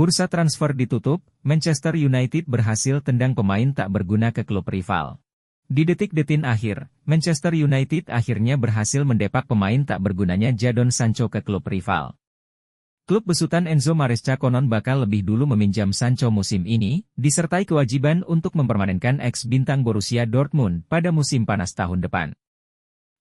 Bursa transfer ditutup, Manchester United berhasil tendang pemain tak berguna ke klub rival. Di detik-detik akhir, Manchester United akhirnya berhasil mendepak pemain tak bergunanya Jadon Sancho ke klub rival. Klub besutan Enzo Maresca konon bakal lebih dulu meminjam Sancho musim ini, disertai kewajiban untuk mempermanenkan ex-bintang Borussia Dortmund pada musim panas tahun depan.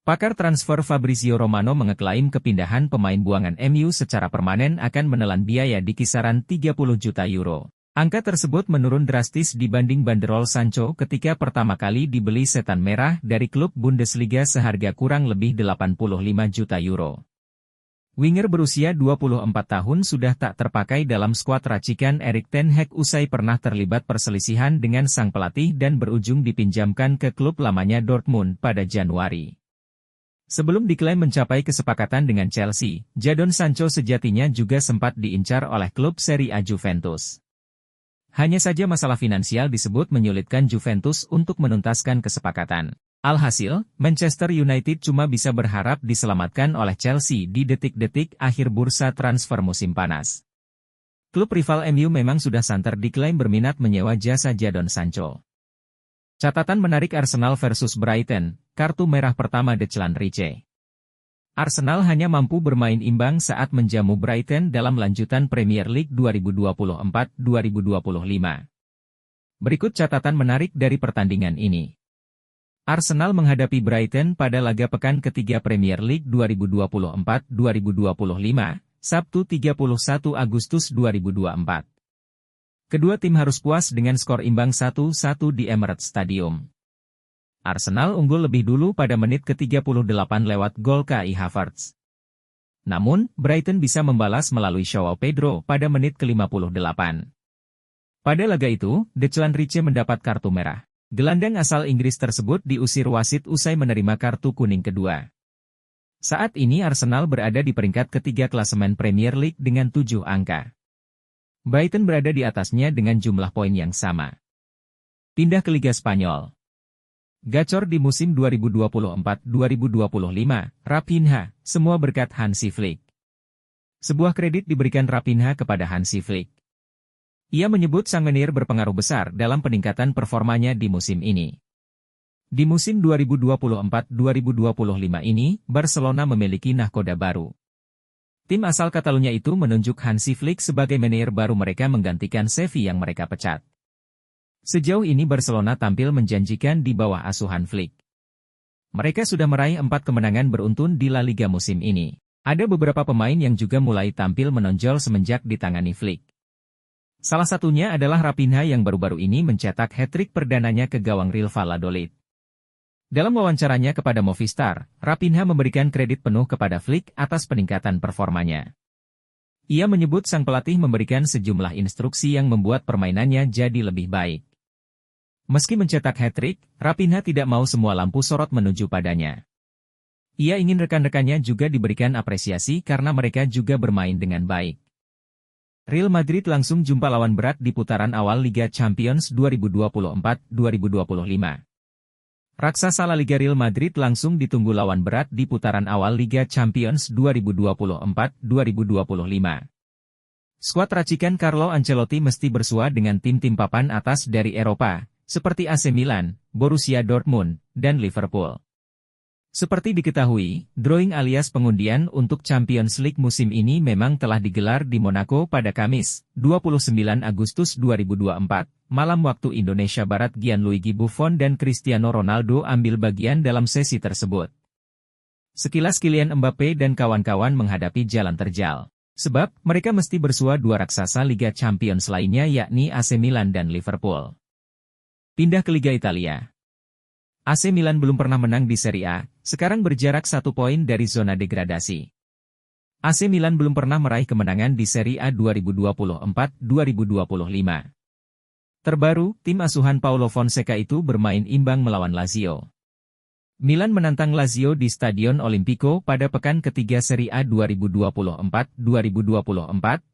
Pakar transfer Fabrizio Romano mengeklaim kepindahan pemain buangan MU secara permanen akan menelan biaya di kisaran 30 juta euro. Angka tersebut menurun drastis dibanding banderol Sancho ketika pertama kali dibeli setan merah dari klub Bundesliga seharga kurang lebih 85 juta euro. Winger berusia 24 tahun sudah tak terpakai dalam skuad racikan Erik ten Hag usai pernah terlibat perselisihan dengan sang pelatih dan berujung dipinjamkan ke klub lamanya Dortmund pada Januari. Sebelum diklaim mencapai kesepakatan dengan Chelsea, Jadon Sancho sejatinya juga sempat diincar oleh klub Serie A Juventus. Hanya saja masalah finansial disebut menyulitkan Juventus untuk menuntaskan kesepakatan. Alhasil, Manchester United cuma bisa berharap diselamatkan oleh Chelsea di detik-detik akhir bursa transfer musim panas. Klub rival MU memang sudah santer diklaim berminat menyewa jasa Jadon Sancho. Catatan menarik Arsenal versus Brighton, kartu merah pertama Declan Rice. Arsenal hanya mampu bermain imbang saat menjamu Brighton dalam lanjutan Premier League 2024-2025. Berikut catatan menarik dari pertandingan ini. Arsenal menghadapi Brighton pada laga pekan ketiga Premier League 2024-2025, Sabtu 31 Agustus 2024. Kedua tim harus puas dengan skor imbang 1-1 di Emirates Stadium. Arsenal unggul lebih dulu pada menit ke-38 lewat gol Kai Havertz. Namun, Brighton bisa membalas melalui Joao Pedro pada menit ke-58. Pada laga itu, Declan Rice mendapat kartu merah. Gelandang asal Inggris tersebut diusir wasit usai menerima kartu kuning kedua. Saat ini Arsenal berada di peringkat ketiga klasemen Premier League dengan 7 angka. Brighton berada di atasnya dengan jumlah poin yang sama. Pindah ke Liga Spanyol. Gacor di musim 2024-2025, Raphinha, semua berkat Hansi Flick. Sebuah kredit diberikan Raphinha kepada Hansi Flick. Ia menyebut sang manajer berpengaruh besar dalam peningkatan performanya di musim ini. Di musim 2024-2025 ini, Barcelona memiliki nahkoda baru. Tim asal Catalunya itu menunjuk Hansi Flick sebagai manajer baru mereka menggantikan Xavi yang mereka pecat. Sejauh ini Barcelona tampil menjanjikan di bawah asuhan Flick. Mereka sudah meraih 4 kemenangan beruntun di La Liga musim ini. Ada beberapa pemain yang juga mulai tampil menonjol semenjak ditangani Flick. Salah satunya adalah Raphinha yang baru-baru ini mencetak hat-trick perdananya ke gawang Real Valladolid. Dalam wawancaranya kepada Movistar, Raphinha memberikan kredit penuh kepada Flick atas peningkatan performanya. Ia menyebut sang pelatih memberikan sejumlah instruksi yang membuat permainannya jadi lebih baik. Meski mencetak hat-trick, Raphinha tidak mau semua lampu sorot menuju padanya. Ia ingin rekan-rekannya juga diberikan apresiasi karena mereka juga bermain dengan baik. Real Madrid langsung jumpa lawan berat di putaran awal Liga Champions 2024-2025. Raksasa La Liga Real Madrid langsung ditunggu lawan berat di putaran awal Liga Champions 2024-2025. Skuad racikan Carlo Ancelotti mesti bersua dengan tim-tim papan atas dari Eropa, seperti AC Milan, Borussia Dortmund, dan Liverpool. Seperti diketahui, drawing alias pengundian untuk Champions League musim ini memang telah digelar di Monaco pada Kamis, 29 Agustus 2024. Malam waktu Indonesia Barat. Gianluigi Buffon dan Cristiano Ronaldo ambil bagian dalam sesi tersebut. Sekilas Kylian Mbappe dan kawan-kawan menghadapi jalan terjal. Sebab, mereka mesti bersua dua raksasa Liga Champions lainnya yakni AC Milan dan Liverpool. Pindah ke Liga Italia. AC Milan belum pernah menang di Serie A, sekarang berjarak 1 poin dari zona degradasi. AC Milan belum pernah meraih kemenangan di Serie A 2024-2025. Terbaru, tim asuhan Paulo Fonseca itu bermain imbang melawan Lazio. Milan menantang Lazio di Stadion Olimpico pada pekan ketiga Serie A 2024-2024,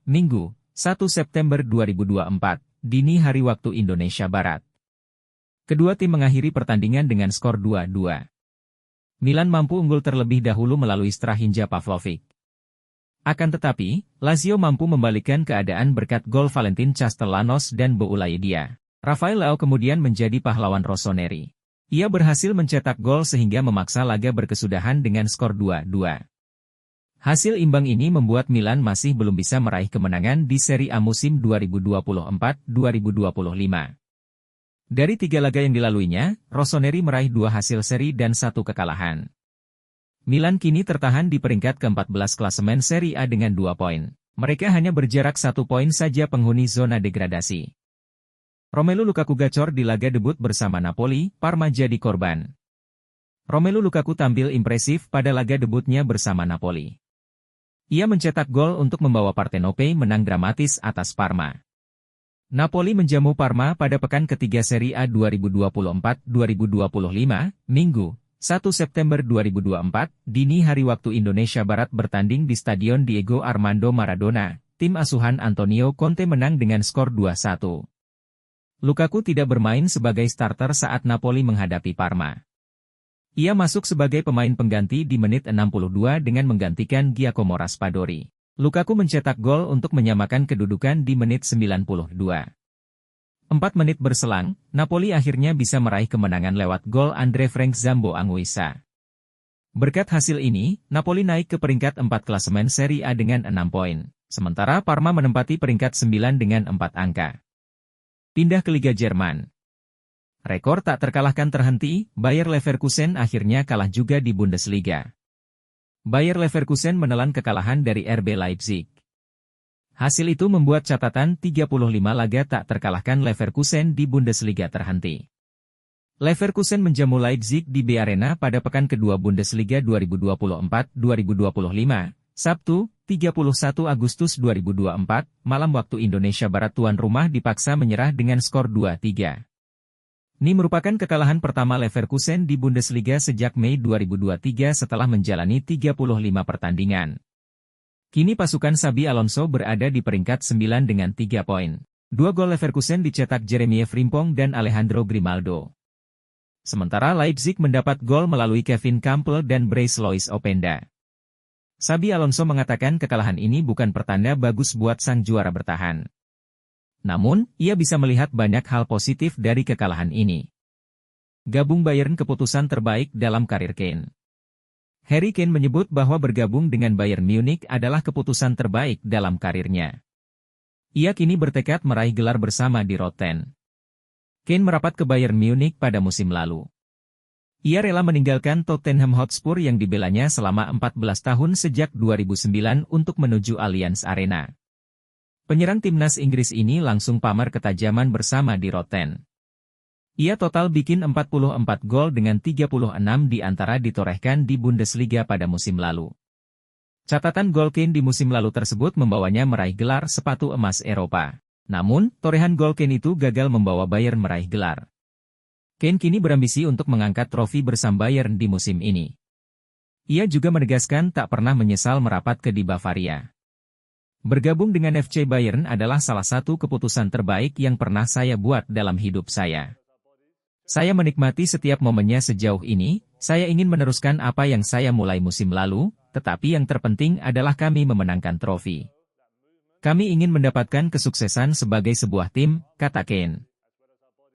Minggu, 1 September 2024, dini hari waktu Indonesia Barat. Kedua tim mengakhiri pertandingan dengan skor 2-2. Milan mampu unggul terlebih dahulu melalui Strahinja Pavlovic. Akan tetapi, Lazio mampu membalikkan keadaan berkat gol Valentin Castellanos dan Boulayedia. Rafael Leao kemudian menjadi pahlawan rossoneri. Ia berhasil mencetak gol sehingga memaksa laga berkesudahan dengan skor 2-2. Hasil imbang ini membuat Milan masih belum bisa meraih kemenangan di Serie A musim 2024-2025. Dari 3 laga yang dilaluinya, rossoneri meraih 2 hasil seri dan 1 kekalahan. Milan kini tertahan di peringkat ke-14 klasemen Serie A dengan 2 poin. Mereka hanya berjarak 1 poin saja penghuni zona degradasi. Romelu Lukaku gacor di laga debut bersama Napoli, Parma jadi korban. Romelu Lukaku tampil impresif pada laga debutnya bersama Napoli. Ia mencetak gol untuk membawa Partenope menang dramatis atas Parma. Napoli menjamu Parma pada pekan ketiga Serie A 2024-2025, Minggu, 1 September 2024, dini hari waktu Indonesia Barat bertanding di Stadion Diego Armando Maradona. Tim asuhan Antonio Conte menang dengan skor 2-1. Lukaku tidak bermain sebagai starter saat Napoli menghadapi Parma. Ia masuk sebagai pemain pengganti di menit 62 dengan menggantikan Giacomo Raspadori. Lukaku mencetak gol untuk menyamakan kedudukan di menit 92. 4 menit berselang, Napoli akhirnya bisa meraih kemenangan lewat gol Andre Frank Zambo Anguissa. Berkat hasil ini, Napoli naik ke peringkat 4 klasemen Serie A dengan 6 poin, sementara Parma menempati peringkat 9 dengan 4 angka. Pindah ke Liga Jerman. Rekor tak terkalahkan terhenti, Bayer Leverkusen akhirnya kalah juga di Bundesliga. Bayer Leverkusen menelan kekalahan dari RB Leipzig. Hasil itu membuat catatan 35 laga tak terkalahkan Leverkusen di Bundesliga terhenti. Leverkusen menjamu Leipzig di B Arena pada pekan kedua Bundesliga 2024-2025, Sabtu, 31 Agustus 2024, malam waktu Indonesia Barat. Tuan rumah dipaksa menyerah dengan skor 2-3. Ini merupakan kekalahan pertama Leverkusen di Bundesliga sejak Mei 2023 setelah menjalani 35 pertandingan. Kini pasukan Xabi Alonso berada di peringkat 9 dengan 3 poin. 2 gol Leverkusen dicetak Jeremie Frimpong dan Alejandro Grimaldo. Sementara Leipzig mendapat gol melalui Kevin Kampl dan Bryce Lois Openda. Xabi Alonso mengatakan kekalahan ini bukan pertanda bagus buat sang juara bertahan. Namun, ia bisa melihat banyak hal positif dari kekalahan ini. Gabung Bayern keputusan terbaik dalam karir Kane. Harry Kane menyebut bahwa bergabung dengan Bayern Munich adalah keputusan terbaik dalam karirnya. Ia kini bertekad meraih gelar bersama di Rotten. Kane merapat ke Bayern Munich pada musim lalu. Ia rela meninggalkan Tottenham Hotspur yang dibelanya selama 14 tahun sejak 2009 untuk menuju Allianz Arena. Penyerang timnas Inggris ini langsung pamer ketajaman bersama di Rotten. Ia total bikin 44 gol dengan 36 di antara ditorehkan di Bundesliga pada musim lalu. Catatan gol Kane di musim lalu tersebut membawanya meraih gelar sepatu emas Eropa. Namun, torehan gol Kane itu gagal membawa Bayern meraih gelar. Kane kini berambisi untuk mengangkat trofi bersama Bayern di musim ini. Ia juga menegaskan tak pernah menyesal merapat ke di Bavaria. Bergabung dengan FC Bayern adalah salah satu keputusan terbaik yang pernah saya buat dalam hidup saya. Saya menikmati setiap momennya sejauh ini, saya ingin meneruskan apa yang saya mulai musim lalu, tetapi yang terpenting adalah kami memenangkan trofi. Kami ingin mendapatkan kesuksesan sebagai sebuah tim, kata Kane.